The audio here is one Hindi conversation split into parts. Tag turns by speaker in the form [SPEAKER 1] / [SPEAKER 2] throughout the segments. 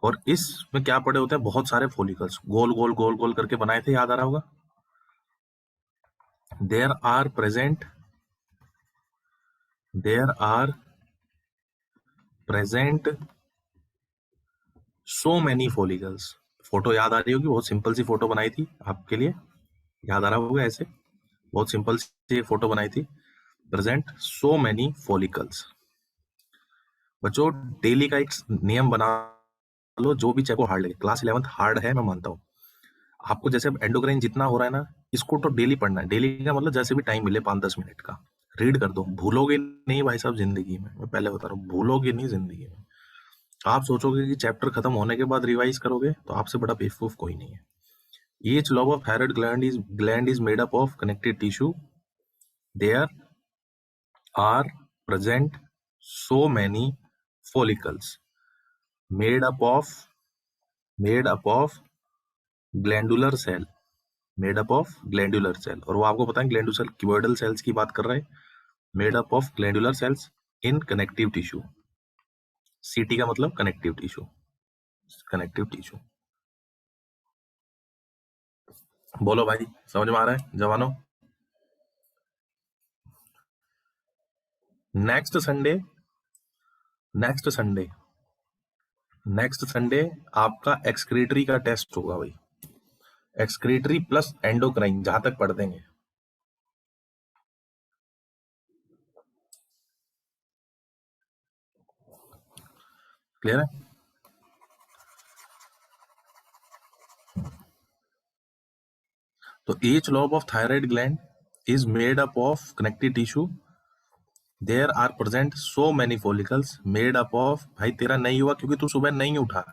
[SPEAKER 1] और इसमें क्या पड़े होते हैं, बहुत सारे फॉलिकल्स गोल गोल गोल गोल करके बनाए थे, याद आ रहा होगा। There are present so many follicles. Photo याद आ रही होगी, बहुत सिंपल सी फोटो बनाई थी आपके लिए, याद आ रहा होगा। ऐसे बहुत सिंपल सी फोटो बनाई थी। Present so many follicles. बच्चों डेली का एक नियम बना लो, जो भी चाहे को हार्ड लगे। क्लास 11th हार्ड है, मैं मानता हूँ। आपको जैसे एंडोक्राइन जितना हो रहा है ना, इसको तो डेली पढ़ना है। डेली का मतलब जैसे भी टाइम मिले 5-10 मिनट का रीड कर दो। भूलोगे नहीं भाई साहब जिंदगी में, मैं पहले बता रहा हूँ, भूलोगे नहीं जिंदगी में। आप सोचोगे कि चैप्टर खत्म होने के बाद रिवाइज करोगे, तो आपसे बड़ा बेवकूफ कोई नहीं है। Each lobe of thyroid gland is made up of connective tissue. There are present so many follicles made up of glandular cell, और वो आपको पता है ग्लैंडुलर क्यूबोइडल सेल्स की बात कर रहे हैं। Made up of glandular cells in connective tissue. सीटी का मतलब कनेक्टिव टिश्यू, कनेक्टिव टिश्यू। बोलो भाई, समझ में आ रहा है जवानों? नेक्स्ट संडे आपका एक्सक्रीटरी का टेस्ट होगा भाई। एक्सक्रीटरी प्लस एंडोक्राइन, जहां तक पढ़ देंगे। क्लियर है? तो each lobe of thyroid gland is made up of connective tissue. There are present so many follicles made up of, भाई तेरा नहीं हुआ क्योंकि तू सुबह नहीं उठा।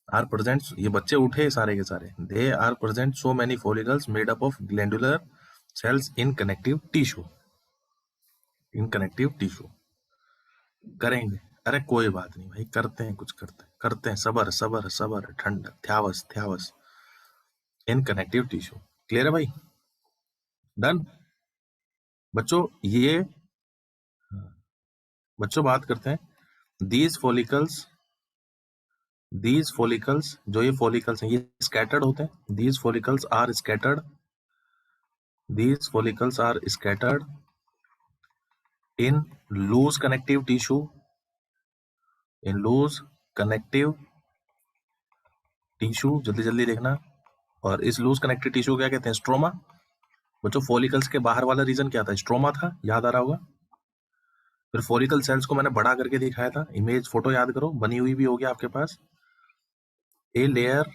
[SPEAKER 1] आर प्रेजेंट, ये बच्चे उठे सारे के सारे। They are present so many follicles made up of glandular cells in connective tissue. करेंगे, अरे कोई बात नहीं भाई, करते हैं, कुछ करते हैं। सबर ठंड थ्यावस इन कनेक्टिव टिश्यू। क्लियर है भाई? डन। बच्चों बात करते हैं। दीज फॉलिकल्स जो ये फॉलिकल्स हैं, ये स्कैटर्ड होते हैं। These follicles are scattered in loose connective tissue, जल्दी देखना। और इस लूज कनेक्टिव टिश्यू क्या कहते हैं? स्ट्रोमा। बच्चों फॉलिकल्स के बाहर वाला रीजन क्या था? स्ट्रोमा था, याद आ रहा होगा। फिर फॉलिकल सेल्स को मैंने बड़ा करके दिखाया था। इमेज फोटो याद करो, बनी हुई भी होगी आपके पास। A layer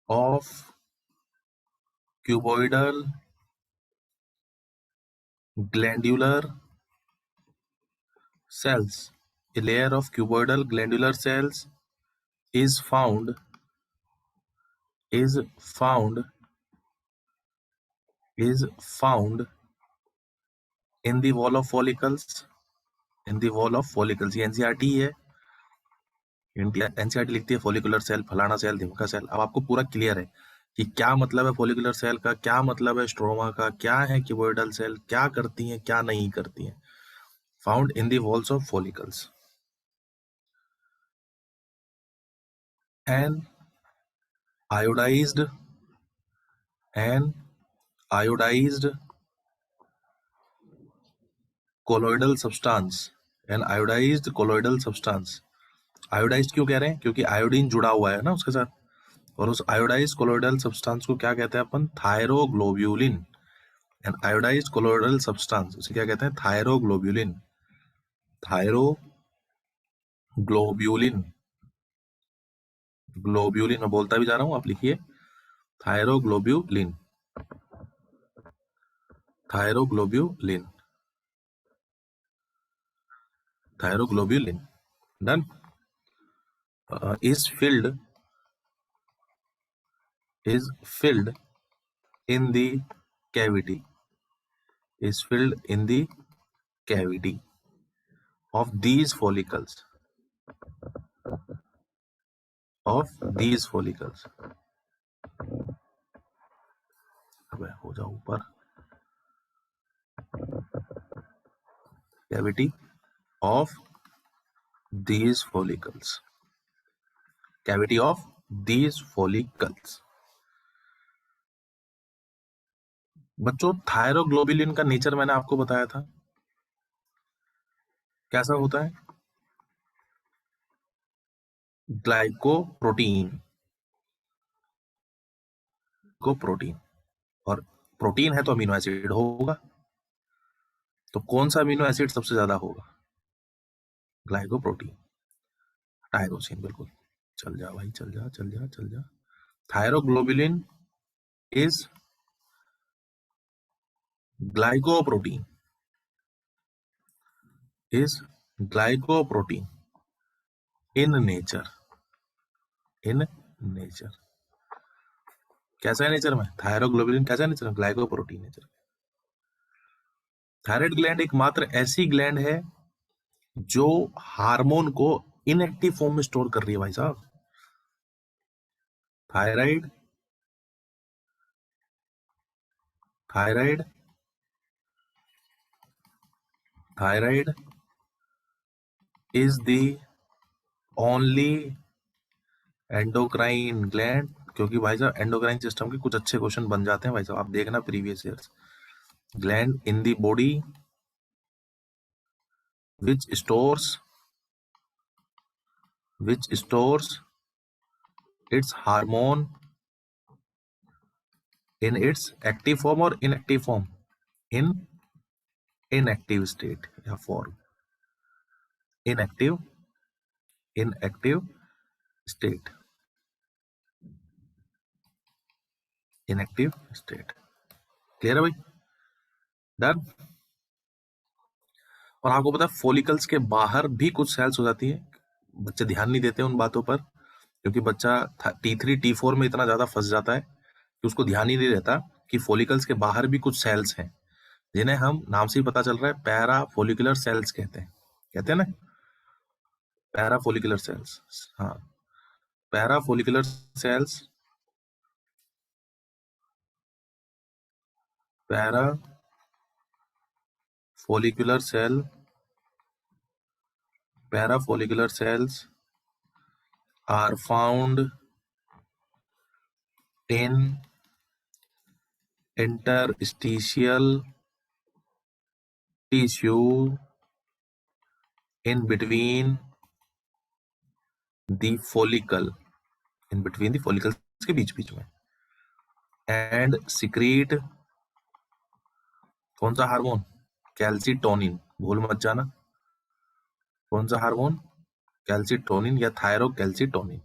[SPEAKER 1] of cuboidal glandular cells. A layer of cuboidal glandular cells is found in the wall of follicles. ये एनसीईआरटी है। एनसीईआरटी लिखती है फॉलिकुलर सेल, फलाना सेल, ढिमका सेल। अब आपको पूरा क्लियर है कि क्या मतलब है फॉलिकुलर सेल का, क्या मतलब है स्ट्रोमा का, क्या है क्यूबोइडल सेल, क्या करती हैं, क्या नहीं करती हैं। Found in the walls of follicles. An iodised colloidal substance. Iodised क्यों कह रहे हैं? क्योंकि आयोडीन जुड़ा हुआ है ना उसके साथ। और उस आयोडाइज्ड कोलोइडल सब्सटेंस को क्या कहते हैं अपन? थायरोग्लोब्यूलिन। एन आयोडाइज्ड कोलोइडल सब्सटेंस, उसे क्या कहते हैं? थायरोग्लोब्यूलिन। ग्लोब्यूलिन मैं बोलता भी जा रहा हूं, आप लिखिए थायरोग्लोब्यूलिन। Done. is filled in the cavity of these follicles. अबे हो जाओ ऊपर। cavity of these follicles, cavity of these follicles। बच्चों थायरोग्लोबुलिन का नेचर मैंने आपको बताया था, कैसा होता है? ग्लाइकोप्रोटीन, को प्रोटीन, और प्रोटीन है तो अमीनो एसिड होगा, तो कौन सा अमीनो एसिड सबसे ज्यादा होगा? ग्लाइकोप्रोटीन, टायरोसिन, बिल्कुल। चल जा भाई, चल जा चल जा चल जा। Thyroglobulin is glycoprotein, is glycoprotein in nature, in nature. कैसा है नेचर में? थायरोग्लोबुलिन कैसा है नेचर में? Glycoprotein nature. थायराइड ग्लैंड एकमात्र ऐसी ग्लैंड है जो हार्मोन को इनएक्टिव फॉर्म में स्टोर कर रही है भाई साहब। Thyroid, thyroid, thyroid is the only endocrine gland, क्योंकि भाई साहब एंडोक्राइन सिस्टम के कुछ अच्छे क्वेश्चन बन जाते हैं भाई साहब, आप देखना previous years. Gland in the body which stores its hormone in its active form or inactive form, in inactive state या form, inactive state, inactive state। Clear है भाई? डन। और आपको पता है फोलिकल्स के बाहर भी कुछ सेल्स हो जाती है, बच्चे ध्यान नहीं देते उन बातों पर, क्योंकि बच्चा T3 T4 में इतना ज्यादा फंस जाता है कि उसको ध्यान ही नहीं रहता कि फोलिकल्स के बाहर भी कुछ सेल्स हैं, जिन्हें हम नाम से ही पता चल रहा है पैरा फोलिकुलर सेल्स कहते हैं ना, पैरा फोलिकुलर सेल्स। हाँ, parafollicular cells, parafollicular cell, parafollicular cells are found in interstitial tissue in between the follicle, in between the follicles के बीच बीच में, and secrete कौन सा हार्मोन? कैल्सिटोनिन, भूल मत जाना। कौन सा हार्मोन? कैल्सिटोनिन या थायरोकैल्सिटोनिन,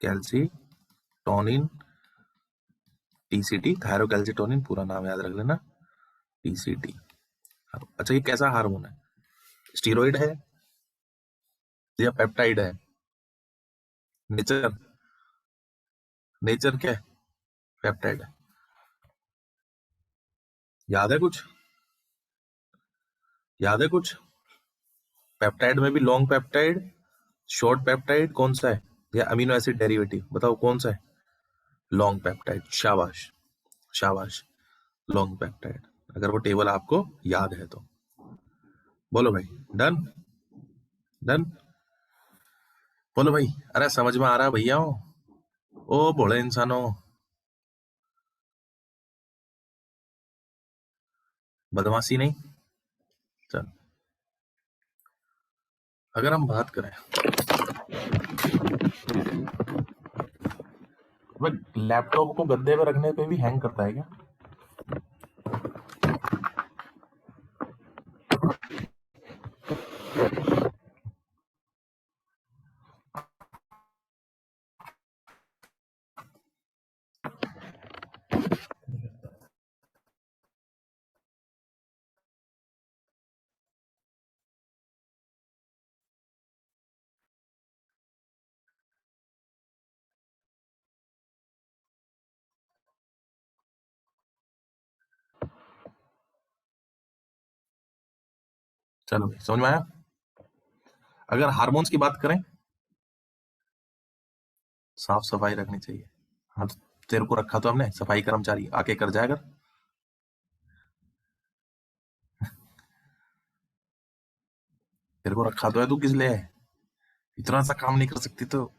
[SPEAKER 1] कैल्सिटोनिन, टीसीटी, थायरोकैल्सिटोनिन पूरा नाम याद रख लेना, टीसीटी। अच्छा, ये कैसा हार्मोन है? स्टीरॉइड है या पेप्टाइड है? नेचर, नेचर क्या है? पेप्टाइड है। याद है कुछ? याद है कुछ? पेप्टाइड में भी लॉन्ग पेप्टाइड, शॉर्ट पेप्टाइड, कौन सा है? या अमीनो एसिड डेरिवेटिव, बताओ कौन सा है? Long peptide. शाबाश, शाबाश, लॉन्ग पेप्टाइड, अगर वो टेबल आपको याद है तो। बोलो भाई, डन, डन, बोलो भाई। अरे समझ में आ रहा है भैया? ओ भोले इंसानों, बदमाशी नहीं। चल, अगर हम बात करें, लैपटॉप को गद्दे पे रखने पे भी हैंग करता है क्या? चलो भाई, समझ में आया? अगर हार्मोन्स की बात करें, साफ सफाई रखनी चाहिए। हाँ, तो तेरे को रखा तो हमने सफाई कर्मचारी, आके कर जाएगा। तेरे को रखा तो है, तू किस लिए है? इतना सा काम नहीं कर सकती तो?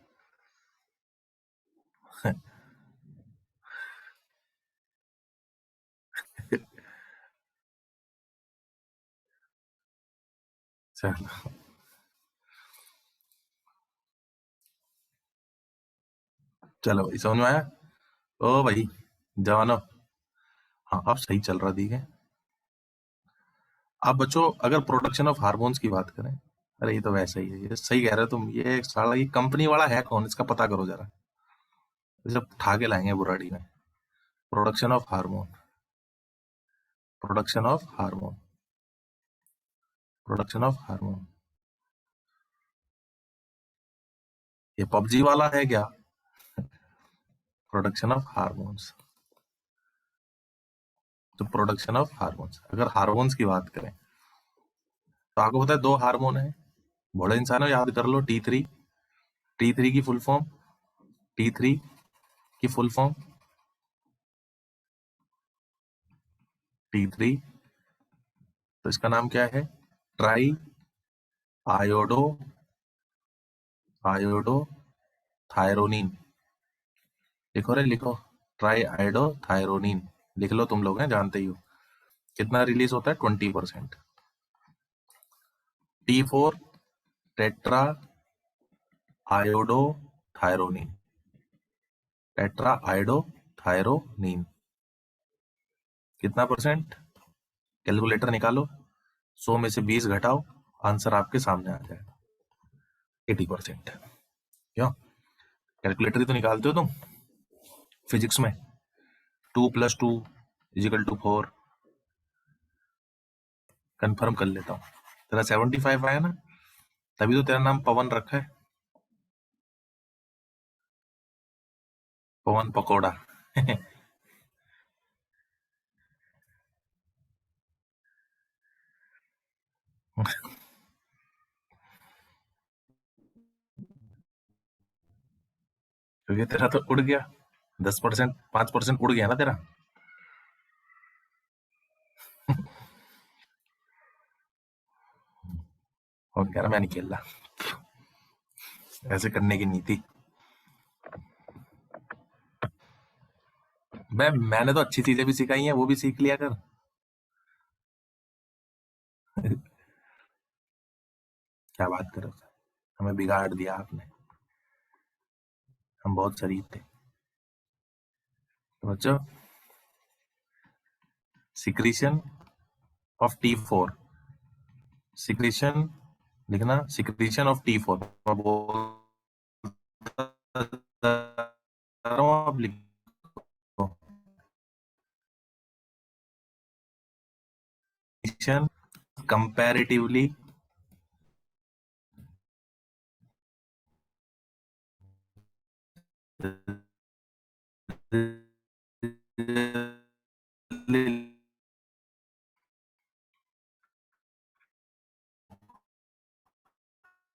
[SPEAKER 1] चलो चलो भाई, समझ में आया? ओ भाई जवानो, हाँ अब सही चल रहा ठीक है। अब बच्चों अगर प्रोडक्शन ऑफ हार्मोन्स की बात करें, अरे ये तो वैसा ही है, ये सही कह रहे हो तुम, ये साला ये कंपनी वाला है कौन, इसका पता करो जरा, इसे उठा के लाएंगे बुराड़ी में। Production of hormone, production of hormone, production of hormone, ये पबजी वाला है क्या? प्रोडक्शन ऑफ हार्मोन्स, तो प्रोडक्शन ऑफ हार्मोन्स, अगर हार्मोन्स की बात करें तो आपको पता है दो हार्मोन है, बड़े इंसान हो याद कर लो, T3, T3 की फुल फॉर्म, T3 की फुल फॉर्म, T3, तो इसका नाम क्या है? Tri iodo, iodo thyronine. लिखो रे लिखो, ट्राई आयोडो थायरोनिन, लिख लो, तुम लोग हैं जानते ही हो। कितना रिलीज होता है? 20%। T4 tetra iodo thyronine, tetra iodo thyronine, कितना परसेंट? कैलकुलेटर निकालो, 100 में से 20 घटाओ, आंसर आपके सामने आ जाएगा, 80%। क्यों? कैलकुलेटर ही तो निकालते हो तुम फिजिक्स में, 2 + 2 = 4। कंफर्म कर लेता हूँ, तेरा 75 आया ना, तभी तो तेरा नाम पवन रखा है, पवन पकोड़ा। क्योंकि तेरा तो उड़ गया, 10%, 5% उड़ गया ना तेरा। और कह रहा मैं नहीं खेल रहा, ऐसे करने की नीति। मैंने तो अच्छी चीजें भी सिखाई हैं, वो भी सीख लिया कर। क्या बात करो, हमें बिगाड़ दिया आपने, हम बहुत शरीफ थे। तो बच्चों, सिक्रीशन ऑफ T4, सिक्रीशन लिखना, सिक्रीशन ऑफ T4 मैं बोलता जा रहा हूँ, आप लिखो। Comparatively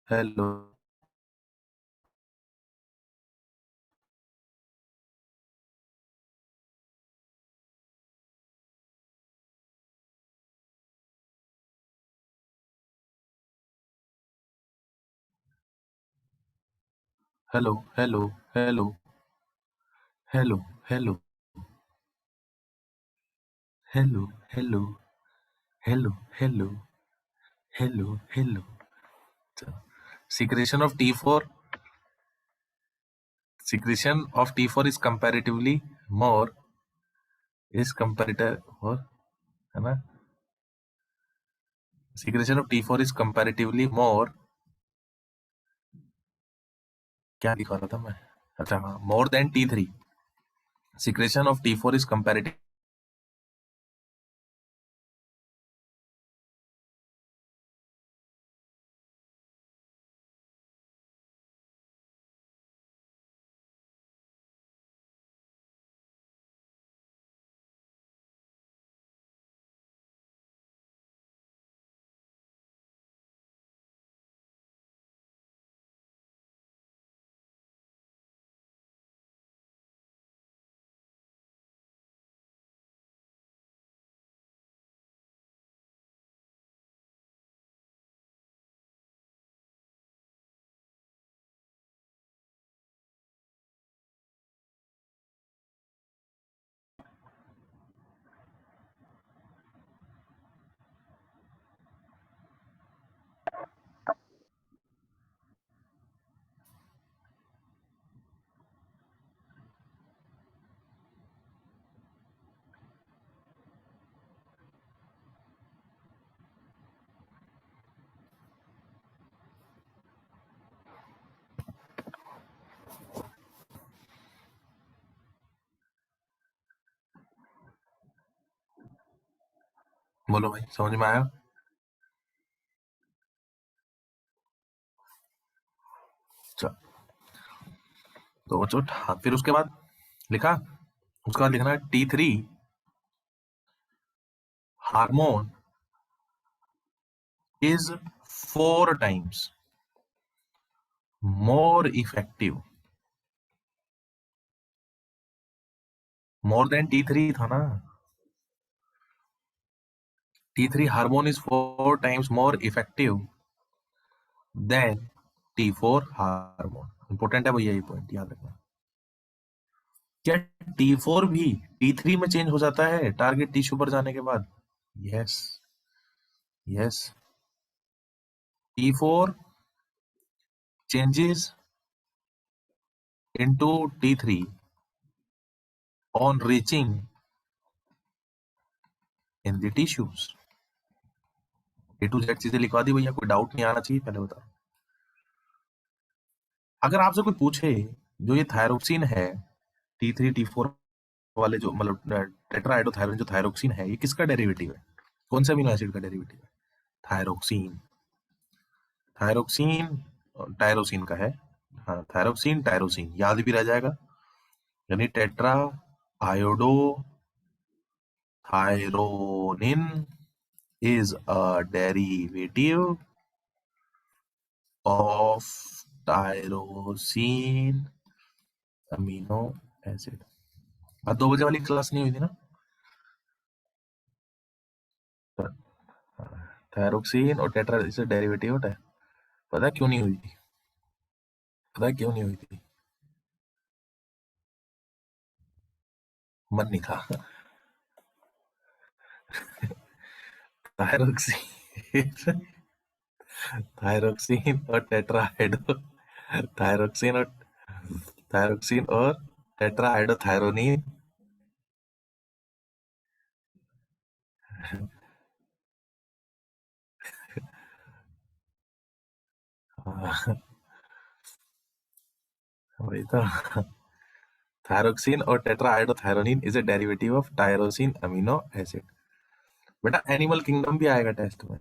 [SPEAKER 1] hello, hello, hello, hello, hello, hello, hello, hello, hello, hello, hello, hello. secretion of T4, secretion of T4 is comparatively more, is comparator और, है ना, secretion of T4 is comparatively more, क्या लिखा रहा था मैं, अच्छा हाँ, more than T3, secretion of T4 is comparatively बोलो भाई, समझ में आया? चल, तो बच्चों, हाँ, फिर उसके बाद लिखा, उसके बाद लिखना है T3 hormone is 4 times more effective, more than T3 था ना। T3 hormone is 4 times more effective than T4 hormone. Important है भैया, ये पॉइंट याद रखना। क्या T4 भी T3 में चेंज हो जाता है टारगेट टिश्यू पर जाने के बाद? Yes, yes. T4 changes into T3 on reaching in the tissues। A to Z चीजें लिखवा दी भैया, कोई डाउट नहीं आना चाहिए, पहले बताओ। अगर आपसे कोई पूछे जो ये थायरोक्सिन है, T3 T4 वाले जो मतलब टेट्राहाइड्रोथायरोन जो थायरोक्सिन है, ये किसका डेरिवेटिव है? कौन से अमीनो एसिड का डेरिवेटिव है? थायरोक्सिन। थायरोक्सिन टायरोसिन का है। हाँ, थायरोक्सिन टायरोसिन याद भी रह जाएगा, यानी tetra iodo thyronine is a derivative of tyrosine amino acid। आज 2 बजे वाली क्लास नहीं हुई थी ना? थायरोक्सिन और टेट्रा इसे डेरिवेटिव होता है। पता है क्यों नहीं हुई थी? पता है क्यों नहीं हुई थी? मन नहीं था। थायरोक्सिन थायरोक्सिन और टेट्राहाइड्रो थायरोक्सिन और टेट्राहाइड्रोथायरोनिन। वही तो। थायरोक्सिन और tetrahydrothyronine is a derivative of tyrosine amino acid. बेटा एनिमल किंगडम भी आएगा टेस्ट में।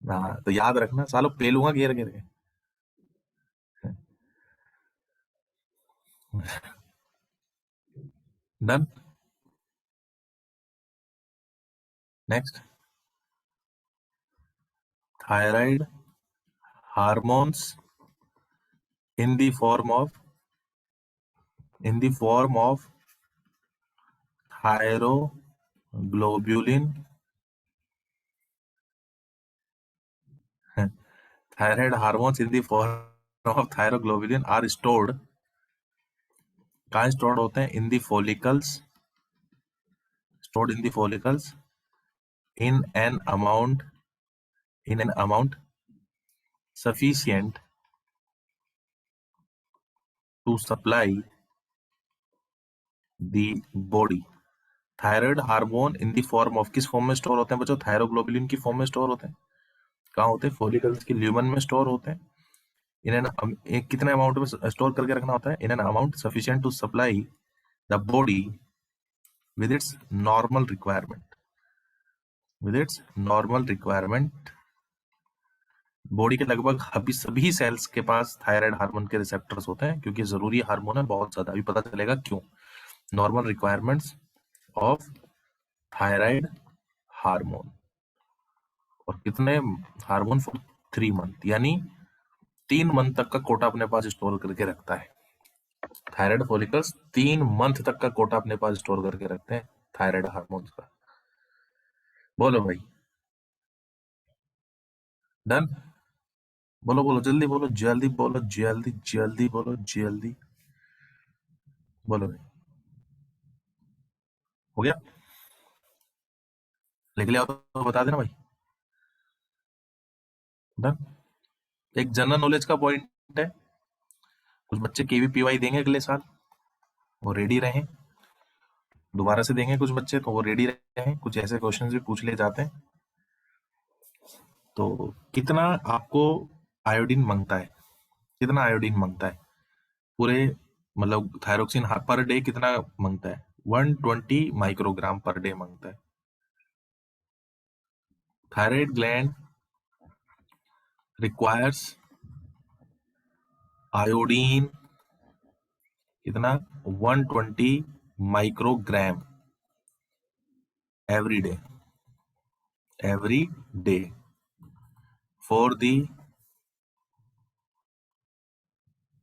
[SPEAKER 1] हाँ, तो याद रखना, सालों पेलूंगा घेर घेर के। Done. Next, thyroid hormones in the form of thyroglobulin. Thyroid hormones in the form of thyroglobulin are stored, कहाँ स्टोर्ड होते हैं? In the follicles, stored in the follicles in an amount sufficient to supply the body। Thyroid hormone in the form of किस फॉर्म में स्टोर होते हैं बच्चों? थायरोग्लोबुलिन की फॉर्म में स्टोर होते हैं। कहाँ होते हैं? फॉलिकल्स के ल्यूमन में स्टोर होते हैं। इन एन एक कितने अमाउंट में स्टोर करके रखना होता है? In an amount sufficient to supply the body with its normal requirement, with its normal requirement. Body के लगभग अभी सभी सेल्स के पास थायराइड हार्मोन के रिसेप्टर्स होते हैं, क्योंकि जरूरी हार्मोन है बहुत ज्यादा। अभी पता चलेगा क्यों। Normal requirements of thyroid hormone. और कितने हार्मोन? फॉर 3 मंथ, यानी 3 मंथ तक का कोटा अपने पास स्टोर करके रखता है। थायराइड फॉलिकल्स 3 मंथ तक का कोटा अपने पास स्टोर करके रखते हैं थायराइड हार्मोन्स का। बोलो भाई, डन? बोलो बोलो, जल्दी बोलो, जल्दी बोलो, जल्दी जल्दी बोलो, जल्दी बोलो भाई। हो गया? लिख लिया तो बता देना भाई। डन। एक जनरल नॉलेज का पॉइंट है, कुछ बच्चे केवीपीवाई देंगे अगले साल, वो रेडी रहें। दोबारा से देंगे कुछ बच्चे, तो वो रेडी रहें। कुछ ऐसे क्वेश्चंस भी पूछ ले जाते हैं। तो कितना आपको आयोडीन मांगता है? कितना आयोडीन मांगता है? पूरे मतलब थायरोक्सिन पर डे कितना मांगता है? 120 माइक्रोग्राम पर डे मांगता है। थायराइड ग्लैंड रिक्वायर्स आयोडीन कितना? 120 microgram every day for the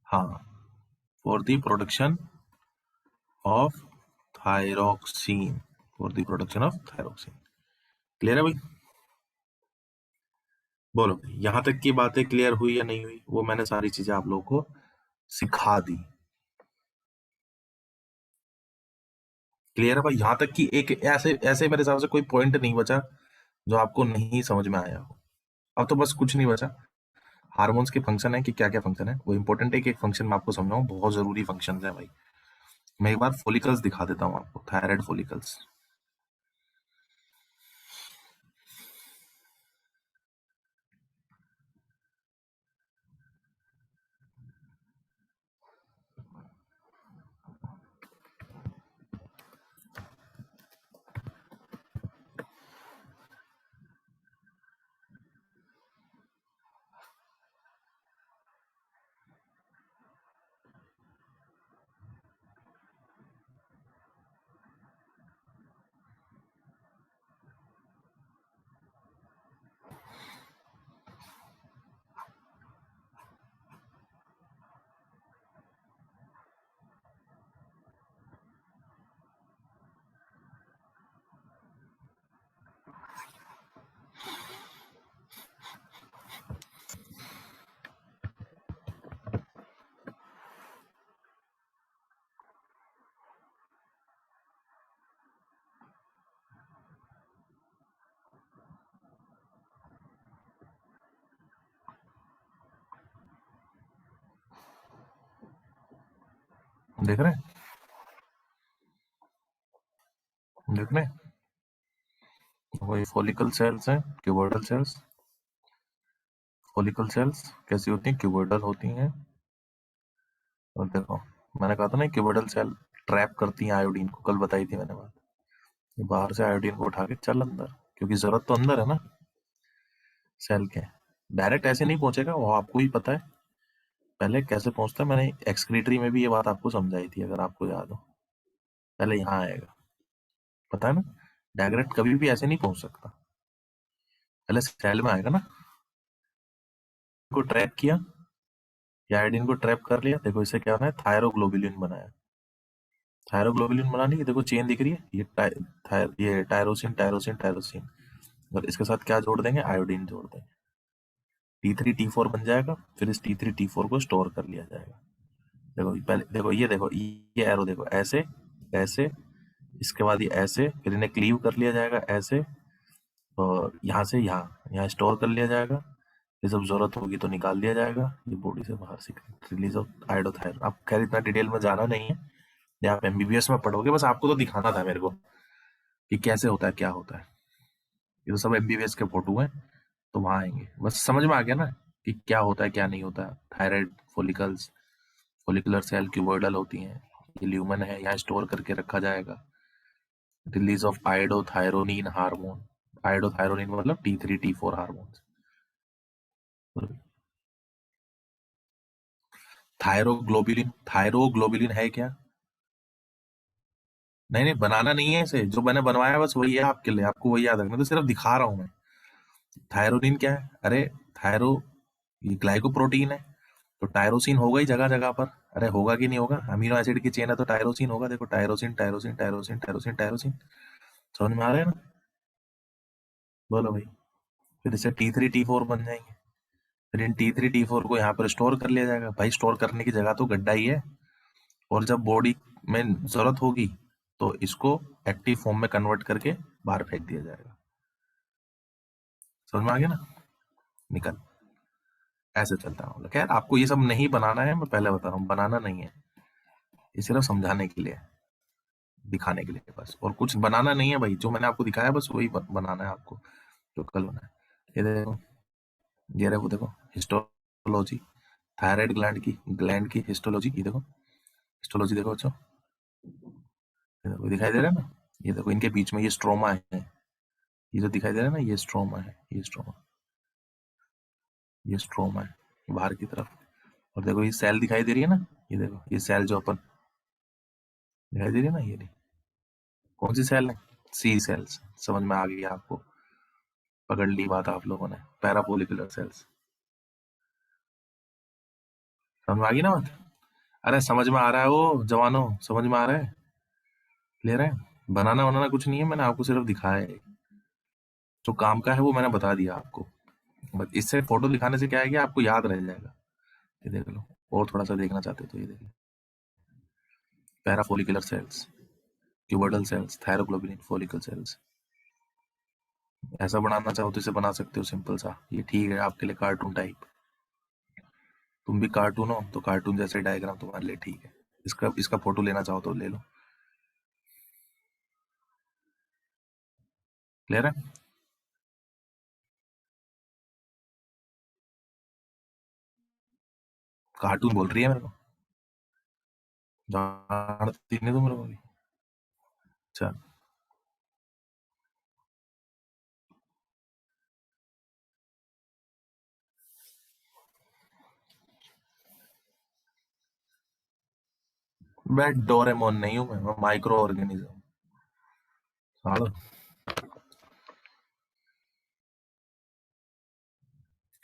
[SPEAKER 1] हाँ for the production of thyroxine clear है भाई? बोलो यहां तक की बातें क्लियर हुई या नहीं हुई? वो मैंने सारी चीजें आप लोगों को सिखा दी। क्लियर है भाई? यहां तक कि एक ऐसे ऐसे मेरे हिसाब से कोई पॉइंट नहीं बचा जो आपको नहीं समझ में आया हो। अब तो बस कुछ नहीं बचा। हार्मोन्स के फंक्शन है कि क्या क्या फंक्शन है वो इंपॉर्टेंट है कि एक फंक्शन मैं आपको समझाऊं, बहुत जरूरी फंक्शन है भाई। मैं एक बार फोलिकल्स दिखा देता हूँ आपको, थायराइड फोलिकल्स। देख रहे हैं? देख रहे हैं? वही फोलिकल सेल्स हैं, क्यूबोइडल सेल्स। फोलिकल सेल्स कैसी होती हैं? क्यूबोइडल होती हैं। और देखो मैंने कहा था ना क्यूबोइडल सेल ट्रैप करती हैं आयोडीन को, कल बताई थी मैंने बात। ये बाहर से आयोडीन को उठा के चल अंदर, क्योंकि जरूरत तो अंदर है ना सेल के। डायरेक्ट ऐसे नहीं पहुंचेगा, वो आपको ही पता है। पहले कैसे पहुंचता है, मैंने एक्सक्रीटरी में भी ये बात आपको समझाई थी, अगर आपको याद हो। पहले यहाँ आएगा, पता है ना? डायरेक्ट कभी भी ऐसे नहीं पहुंच सकता, पहले सेल में आएगा ना। को ट्रैप किया, या आयोडीन को ट्रैप कर लिया। देखो इसे क्या बनाया? थायरोग्लोबुलिन बनाया। थायरोग्लोबुलिन बनाने की देखो चेन दिख रही है, ये टायरोसिन टायरोसिन टायरोसिन। और इसके साथ क्या जोड़ देंगे? आयोडीन जोड़ देंगे। T3T4 बन जाएगा, फिर इस T3T4 को स्टोर कर लिया जाएगा। देखो पहले देखो ये एरो देखो, ऐसे ऐसे, इसके बाद ये ऐसे, फिर इन्हें क्लीव कर लिया जाएगा ऐसे, और यहाँ से यहाँ यहाँ स्टोर कर लिया जाएगा। ये जब जरूरत होगी तो निकाल दिया जाएगा, ये बॉडी से बाहर सीक्रेट रिलीज ऑफ आयोडोथायरोन। आप खैर इतना डिटेल में जाना नहीं है, ये आप एमबीबीएस में पढ़ोगे। बस आपको तो दिखाना था मेरे को कि कैसे होता है, क्या होता है। ये तो सब एमबीबीएस के फोटो हैं, तो वहां आएंगे। बस समझ में आ गया ना कि क्या होता है क्या नहीं होता। Thyroid follicles, follicular cell cuboidal होती हैं। ये ल्यूमन है, यहाँ स्टोर करके रखा जाएगा। Release of iodothyronine hormone. Iodothyronine मतलब T3T4 हार्मोन। थायरोग्लोबुलिन है क्या? नहीं नहीं, बनाना नहीं है इसे, जो मैंने बनवाया बस वही है आपके लिए, आपको वही याद रखना। तो सिर्फ दिखा रहा हूं मैं। थायरोनिन क्या है? अरे थायरो, ये ग्लाइकोप्रोटीन है, तो टायरोसिन होगा ही जगह जगह पर। अरे होगा कि नहीं होगा? अमीनो एसिड की चेन है तो टायरोसिन होगा। देखो tyrosine tyrosine tyrosine tyrosine tyrosine. समझ में आ रहा है ना? बोलो भाई। फिर इसे T3T4 बन जाएंगे। फिर इन T3T4 को यहाँ पर स्टोर कर लिया जाएगा। भाई स्टोर करने की जगह तो गड्ढा ही है, और जब बॉडी में जरूरत होगी तो इसको एक्टिव फॉर्म में कन्वर्ट करके बाहर फेंक दिया जाएगा। समझ में आ गया ना? निकल। ऐसे चलता है। खैर आपको ये सब नहीं बनाना है, मैं पहले बता रहा हूँ, बनाना नहीं है। ये सिर्फ समझाने के लिए है, दिखाने के लिए बस, और कुछ बनाना नहीं है भाई। जो मैंने आपको दिखाया बस वही बनाना है आपको, जो कल बनाया। ये देखो, ये देखो, देखो हिस्टोलॉजी, थायराइड ग्लैंड की हिस्टोलॉजी। ये देखो हिस्टोलॉजी देखो बच्चों, ये देखो दिखाई दे रहा है ना, ये देखो इनके बीच में ये स्ट्रोमा है, ये जो दिखाई दे रहा है ना, ये स्ट्रोमा है, ये स्ट्रोमा, ये स्ट्रोमा है बाहर की तरफ। और देखो ये सेल दिखाई दे रही है ना, ये देखो ये सेल जो अपन दिखाई दे रही है ना, ये नहीं, कौन सी सेल है, सी सेल्स। समझ में आ गई आपको, पकड़ ली बात आप लोगों ने, पैराफोलिकुलर सेल्स। समझ में आ गई ना बात? अरे समझ में आ रहा है वो जवानों, समझ में आ रहा है, ले रहे हैं, बनाना बनाना कुछ नहीं है, मैंने आपको सिर्फ दिखाया है, जो काम का है वो मैंने बता दिया आपको। बस इससे फोटो दिखाने से क्या है कि आपको याद रह जाएगा। ये देख लो, और थोड़ा सा देखना चाहते हो तो ये देख लो, parafollicular cells, cuboidal cells, thyroglobulin follicle cells. ऐसा बनाना चाहो तो इसे बना सकते हो सिंपल सा, ये ठीक है आपके लिए कार्टून टाइप। तुम भी कार्टून हो तो कार्टून जैसे डायग्राम तुम्हारे लिए ठीक है। इसका इसका फोटो लेना चाहो तो ले लो। क्लियर है? कार्टून बोल रही है मेरे को, जानती नहीं तुम मेरे को भी। अच्छा, मैं डोरेमोन नहीं हूँ, मैं माइक्रो ऑर्गेनिज्म। सालो,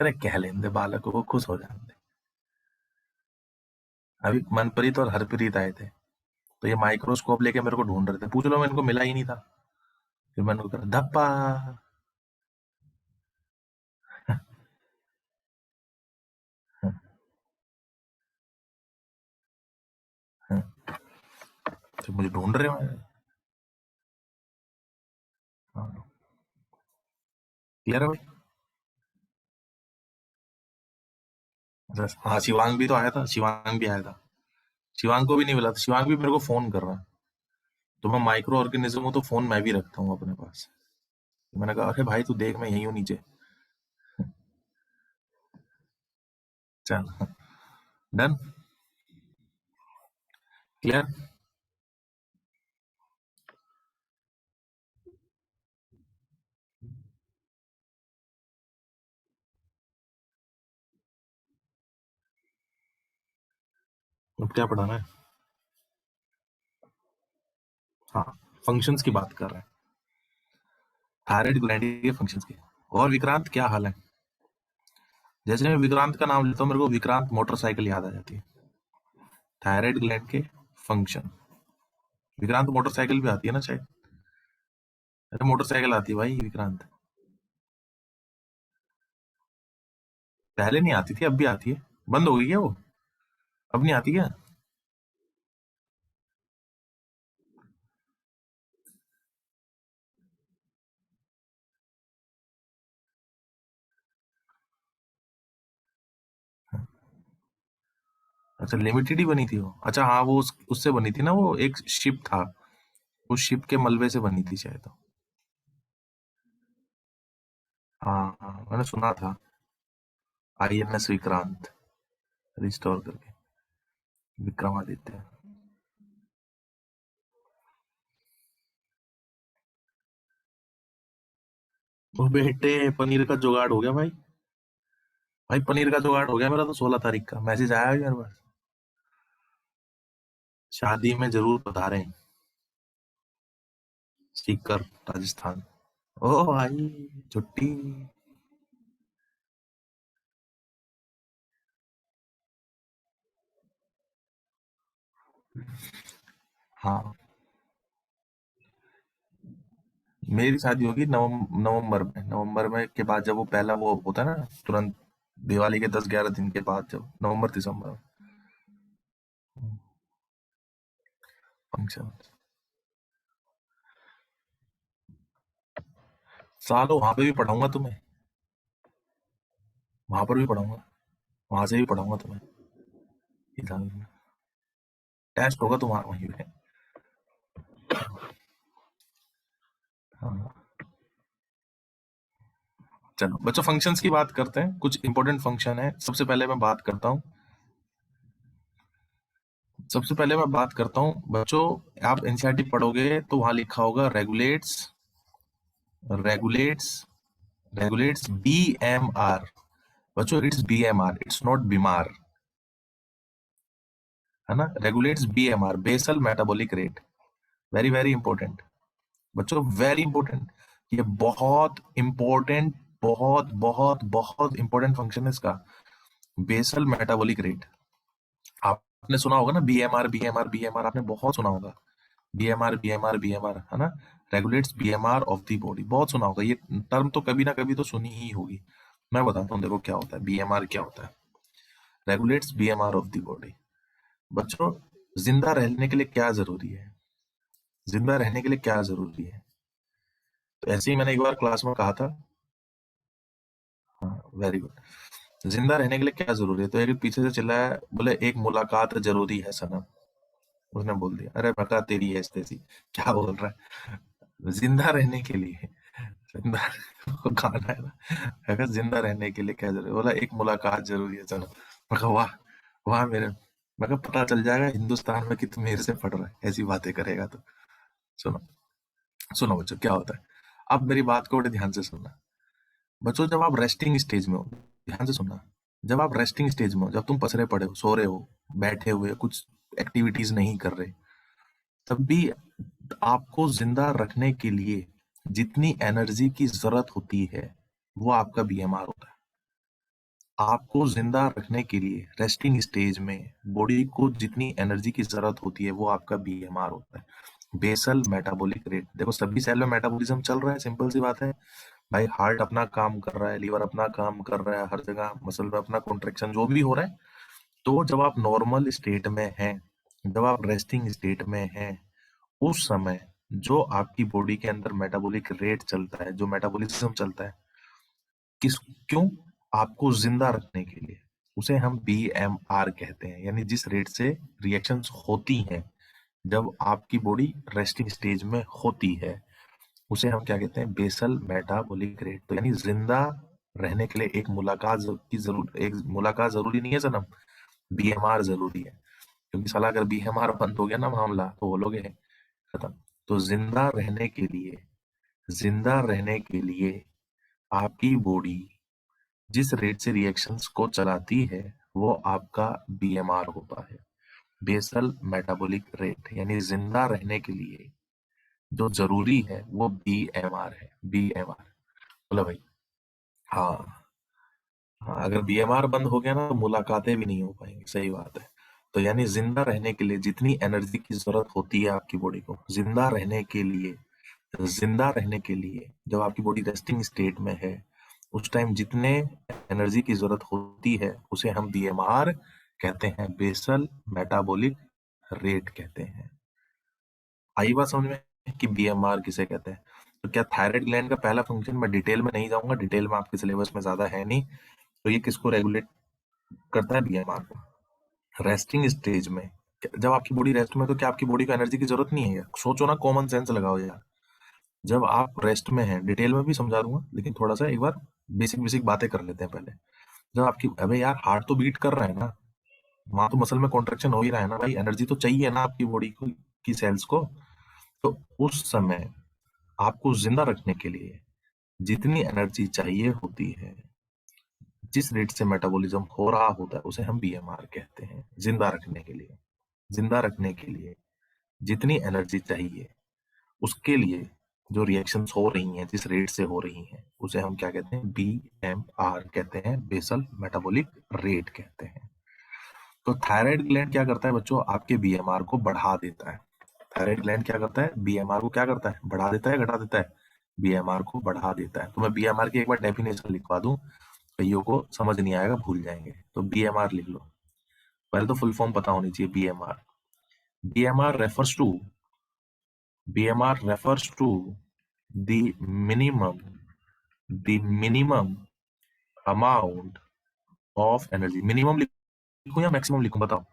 [SPEAKER 1] अरे कह लेंदे बालक को खुश हो जाते। अभी मनप्रीत और हरप्रीत आए थे, तो ये माइक्रोस्कोप लेके मेरे को ढूंढ रहे थे, पूछ लो, मेरे को मिला ही नहीं था। फिर मैंने कहा धप्पा। तो मुझे ढूंढ रहे हो। हाँ, क्लियर है भाई? हाँ, शिवांग भी तो आया था, शिवांग भी आया था। शिवांग को भी नहीं मिला था, शिवांग भी मेरे को फोन कर रहा है। तो मैं माइक्रो ऑर्गेनिज्म हूँ तो फोन मैं भी रखता हूँ अपने पास। तो मैंने कहा अरे भाई तू देख, मैं यही हूँ नीचे। चल, डन, क्लियर। अब क्या पढ़ाना है? हाँ, फंक्शंस की बात कर रहे हैं, थायराइड ग्लैंड के फंक्शंस की। और विक्रांत क्या हाल है? जैसे मैं विक्रांत का नाम लेता हूँ, मेरे को विक्रांत मोटरसाइकिल याद आ जाती है। थायराइड ग्लैंड के फंक्शन, विक्रांत मोटरसाइकिल भी आती है ना शायद। अरे मोटरसाइकिल आती है भाई विक्रांत, पहले नहीं आती थी, अब भी आती है। बंद हो गई क्या वो? अब नहीं आती क्या? अच्छा, लिमिटेड ही बनी थी वो। अच्छा हाँ, वो उससे बनी थी ना, वो एक शिप था, उस शिप के मलबे से बनी थी शायद। हाँ हाँ, मैंने सुना था। आईएनएस विक्रांत रिस्टोर करके, विक्रमादित्य। वो बेटे, पनीर का जुगाड़ हो गया भाई। भाई पनीर का जुगाड़ हो गया मेरा, तो 16 तारीख का मैसेज आया है मेरे पास। शादी में जरूर पधारें, सीकर राजस्थान। ओ भाई, छुट्टी। हाँ, मेरी शादी होगी नवंबर में, नवंबर में के बाद, जब वो पहला वो होता है ना, तुरंत दिवाली के 10-11 दिन के बाद, जब नवंबर दिसंबर फंक्शन। सालों वहां पे भी पढ़ाऊंगा तुम्हें, वहां पर भी पढ़ाऊंगा, वहां से भी पढ़ाऊंगा तुम्हें। टेस्ट होगा तुम्हारा वहीं पे। हाँ, चलो बच्चों, फंक्शंस की बात करते हैं। कुछ इंपॉर्टेंट फंक्शन है, सबसे पहले मैं बात करता हूँ सबसे पहले मैं बात करता हूँ बच्चों, आप एनसीईआरटी पढ़ोगे तो वहां लिखा होगा रेगुलेट्स रेगुलेट्स रेगुलेट्स बीएमआर। बच्चों इट्स बीएमआर, इट्स नॉट बीमार, है ना। Regulates BMR, basal metabolic rate. Very very important बच्चों, वेरी इंपॉर्टेंट। ये बहुत इंपॉर्टेंट, बहुत बहुत बहुत इंपॉर्टेंट फंक्शन है इसका, बेसल मेटाबॉलिक रेट। आपने सुना होगा ना बीएमआर बीएमआर बीएमआर, आपने बहुत सुना होगा बीएमआर बीएमआर बीएमआर, है ना। Regulates BMR of the body, बहुत सुना होगा ये टर्म, तो कभी ना कभी तो सुनी ही होगी। मैं बताता हूँ देखो क्या होता है बीएमआर, क्या होता है regulates BMR of the body. बच्चों जिंदा रहने के लिए क्या जरूरी है, जिंदा रहने के लिए क्या जरूरी है, तो ऐसे ही मैंने एक बार क्लास में कहा था। हाँ वेरी गुड। जिंदा रहने के लिए क्या जरूरी है, तो एक पीछे से चिल्लाया, बोले एक मुलाकात जरूरी है सनम। उसने बोल दिया, अरे मैं कहा तेरी है तेजी, क्या बोल रहा है, जिंदा रहने के लिए, जिंदा गाना है ना, अगर जिंदा रहने के लिए क्या जरूरी है? बोला एक मुलाकात जरूरी है सनम। मैं कहा वाह, वाह मेरे, मैं कहा पता चल जाएगा हिंदुस्तान में कि तू मेरे से पढ़ रहा है, ऐसी बातें करेगा तो। सुनो, सुनो बच्चों क्या होता है, अब मेरी बात को बड़े ध्यान से सुनना। बच्चों जब आप रेस्टिंग स्टेज में हो, ध्यान से सुनना, जब आप रेस्टिंग स्टेज में हो, जब तुम पसरे पड़े हो, सो रहे हो, बैठे हुए, कुछ एक्टिविटीज नहीं कर रहे, तब भी आपको जिंदा रखने के लिए जितनी एनर्जी की जरूरत होती है वो आपका बीएमआर होता है। आपको जिंदा रखने के लिए रेस्टिंग स्टेज में बॉडी को जितनी एनर्जी की जरूरत होती है वो आपका बीएमआर होता है, बेसल मेटाबॉलिक रेट। देखो सभी सेल में मेटाबॉलिज्म चल रहा है, सिंपल सी बात है भाई। हार्ट अपना काम कर रहा है, लीवर अपना काम कर रहा है, हर जगह मसल में अपना कॉन्ट्रेक्शन जो भी हो रहा है। तो जब आप नॉर्मल स्टेट में हैं, जब आप रेस्टिंग स्टेट में हैं, उस समय जो आपकी बॉडी के अंदर मेटाबॉलिक रेट चलता है, जो मेटाबॉलिज्म चलता है, किस क्यों, आपको जिंदा रखने के लिए, उसे हम बीएमआर कहते हैं। यानी जिस रेट से रिएक्शंस होती हैं जब आपकी बॉडी रेस्टिंग स्टेज में होती है, उसे हम क्या कहते हैं, बेसल मेटाबॉलिक रेट। तो यानी जिंदा रहने के लिए एक मुलाकात की जरूर, एक मुलाकात जरूरी नहीं है सनम, बीएमआर जरूरी है। क्योंकि साला अगर बीएमआर बंद हो गया ना मामला तो बोलोगे खत्म। तो जिंदा रहने के लिए, जिंदा रहने के लिए आपकी बॉडी जिस रेट से रिएक्शंस को चलाती है वो आपका बीएमआर होता है, बेसल मेटाबॉलिक रेट। यानी जिंदा रहने के लिए जो जरूरी है वो बीएमआर है, बीएमआर। बोलो भाई। हाँ, हाँ अगर बीएमआर बंद हो गया ना तो मुलाकातें भी नहीं हो पाएंगी, सही बात है। तो यानी जिंदा रहने के लिए जितनी एनर्जी की जरूरत होती है आपकी बॉडी को, जिंदा रहने के लिए, जिंदा रहने के लिए जब आपकी बॉडी रेस्टिंग स्टेट में है, उस टाइम जितने एनर्जी की जरूरत होती है उसे हम बीएमआर कहते हैं, बेसल मेटाबॉलिक रेट कहते हैं। आई बात समझ में कि बीएमआर किसे कहते हैं। तो क्या थायराइड ग्लैंड का पहला फंक्शन, मैं डिटेल में नहीं जाऊंगा, डिटेल में आपके सिलेबस में ज्यादा है नहीं, तो ये किसको रेगुलेट करता है, बीएमआर को। रेस्टिंग स्टेज में, जब आपकी बॉडी रेस्ट में, तो क्या आपकी बॉडी को एनर्जी की जरूरत नहीं है यार, सोचो ना, कॉमन सेंस लगाओ यार। जब आप रेस्ट में हैं, डिटेल में भी समझा दूंगा, लेकिन थोड़ा सा एक बार बेसिक बेसिक बातें कर लेते हैं पहले। जब आपकी, अबे यार हार्ट तो बीट कर रहा है ना, वहां तो मसल में कॉन्ट्रेक्शन हो ही रहा है ना भाई, एनर्जी तो चाहिए ना आपकी बॉडी को, की सेल्स को। तो उस समय आपको जिंदा रखने के लिए जितनी एनर्जी चाहिए होती है, जिस रेट से मेटाबॉलिज्म हो रहा होता है, उसे हम बीएमआर कहते हैं। जिंदा रखने के लिए, जिंदा रखने के लिए जितनी एनर्जी चाहिए, उसके लिए जो रिएक्शंस हो रही हैं, जिस रेट से हो रही हैं, उसे हम क्या कहते हैं, बीएमआर कहते हैं, बेसल मेटाबॉलिक रेट कहते हैं। तो थायराइड ग्लैंड क्या करता है बच्चों, आपके बीएमआर को बढ़ा देता है। थायराइड ग्लैंड क्या करता है, बीएमआर को क्या करता है, बढ़ा देता है, घटा देता है, बीएमआर को बढ़ा देता है। तो मैं बीएमआर की एक बार डेफिनेशन लिखवा दूं, कईयों को समझ नहीं आएगा, भूल जाएंगे, तो बीएमआर लिख लो। पहले तो फुल फॉर्म पता होनी चाहिए BMR. BMR refers to, BMR refers to the minimum, the minimum amount of energy. Minimum लिखूं या मैक्सिमम लिखूं, बताओ,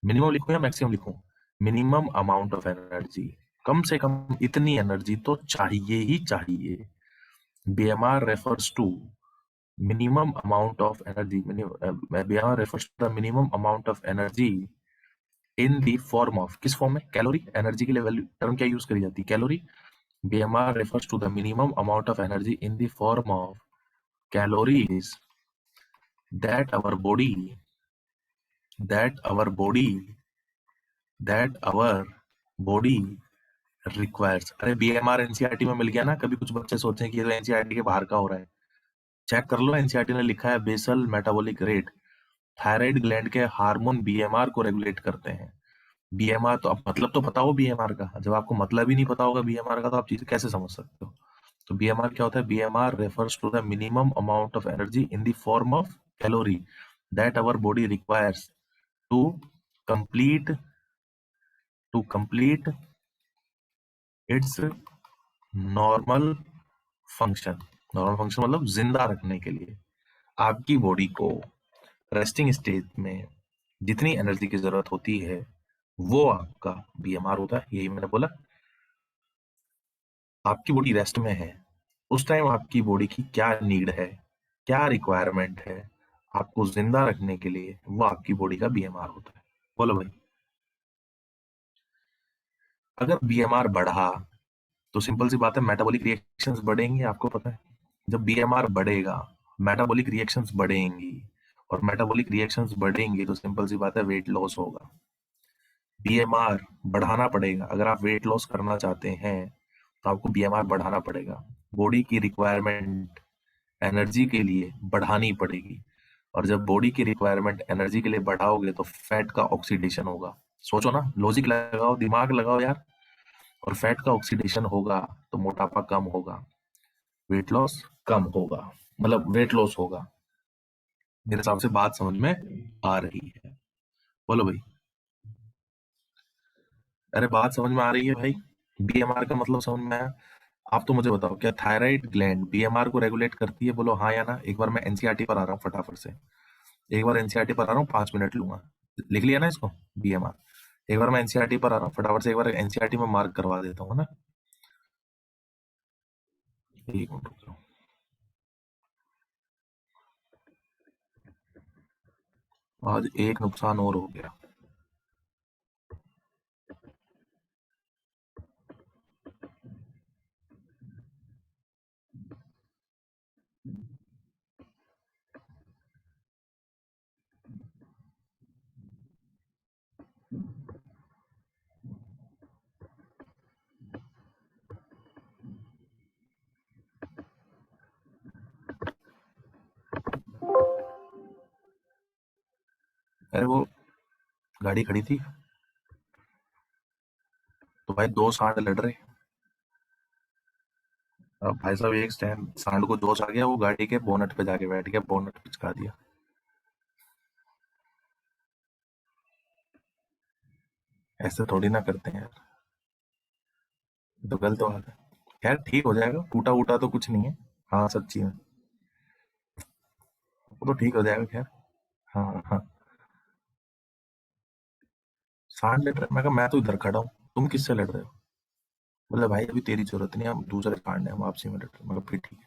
[SPEAKER 1] मिनिमम लिखूं या मैक्सिमम लिखूं। मिनिमम अमाउंट ऑफ एनर्जी, कम से कम इतनी एनर्जी तो चाहिए ही चाहिए। BMR refers to minimum amount of energy, BMR refers to the minimum amount of energy in the form of, किस फॉर्म में? कैलोरी। एनर्जी के लिए वैल्यू टर्म क्या यूज करी जाती है? Calorie. BMR refers to the minimum amount of energy in the form of calories that our body that our body that our body requires। अरे BMR एनसीईआरटी में मिल गया ना। कभी कुछ बच्चे सोचते हैं कि ये तो एनसीईआरटी के बाहर का हो रहा है। चेक कर लो, एनसीईआरटी ने लिखा है basal metabolic rate. Thyroid gland के हार्मोन बीएमआर को रेगुलेट करते हैं। बीएमआर तो अब मतलब तो पता हो बीएमआर का। जब आपको मतलब ही नहीं पता होगा बीएमआर का तो आप चीजें कैसे समझ सकते हो? तो बीएमआर क्या होता है? BMR refers to the minimum amount of energy in the form of calorie that our body requires to complete complete its normal function. Normal function मतलब जिंदा रखने के लिए आपकी बॉडी को रेस्टिंग स्टेज में जितनी एनर्जी की जरूरत होती है वो आपका बीएमआर होता है। यही मैंने बोला। आपकी बॉडी रेस्ट में है, उस टाइम आपकी बॉडी की क्या नीड है, क्या रिक्वायरमेंट है आपको जिंदा रखने के लिए, वो आपकी बॉडी का बीएमआर होता है। बोलो भाई। अगर बीएमआर बढ़ा तो सिंपल सी बात है मेटाबॉलिक रिएक्शंस बढ़ेंगी। आपको पता है जब बीएमआर बढ़ेगा मेटाबॉलिक रिएक्शंस बढ़ेंगी, और मेटाबॉलिक रिएक्शंस बढ़ेंगी तो सिंपल सी बात है वेट लॉस होगा। बीएमआर बढ़ाना पड़ेगा। अगर आप वेट लॉस करना चाहते हैं तो आपको बीएमआर बढ़ाना पड़ेगा। बॉडी की रिक्वायरमेंट एनर्जी के लिए बढ़ानी पड़ेगी, और जब बॉडी की रिक्वायरमेंट एनर्जी के लिए बढ़ाओगे तो फैट का ऑक्सीडेशन होगा। सोचो ना, लॉजिक लगाओ, दिमाग लगाओ यार। और फैट का ऑक्सीडेशन होगा तो मोटापा कम होगा, वेट लॉस कम होगा, मतलब वेट लॉस होगा। मेरे हिसाब से बात समझ में आ रही है? बोलो भाई। अरे बात समझ में आ रही है भाई? बीएमआर का मतलब समझ में आया? आप तो मुझे बताओ, क्या थायराइड ग्लैंड बीएमआर को रेगुलेट करती है? बोलो हाँ या ना। एक बार मैं एनसीईआरटी पर आ रहा हूँ फटाफट से। एक बार एनसीईआरटी पर आ रहा हूँ, 5 मिनट लूंगा। लिख लिया ना इसको? बीएमआर। एक बार मैं एनसीईआरटी पर आ रहा हूँ फटाफट से, एक बार एनसीईआरटी में मार्क करवा देता हूँ ना। एक मिनट रुक जाओ। आज एक नुकसान और हो गया। अरे वो गाड़ी खड़ी थी तो भाई दो सांड लड़ रहे। अब भाई साहब एक स्टैंड सांड को जोश आ गया, वो गाड़ी के बोनट पे जाके बैठ गया, बोनट पिचका दिया। ऐसे थोड़ी ना करते हैं यार, ये तो गलत बात है। खैर ठीक हो जाएगा, टूटा वूटा तो कुछ नहीं है। हाँ सच्ची में वो तो ठीक हो जाएगा। खैर हाँ हाँ। सांड लड़ रहे, मैं कहा मैं तो इधर खड़ा हूँ, तुम किससे लड़ रहे हो? बोले भाई अभी तेरी जरूरत नहीं, हम दूसरे सांड है, हम आपसी में लड़ रहे हैं। मैं कहा फिर ठीक है।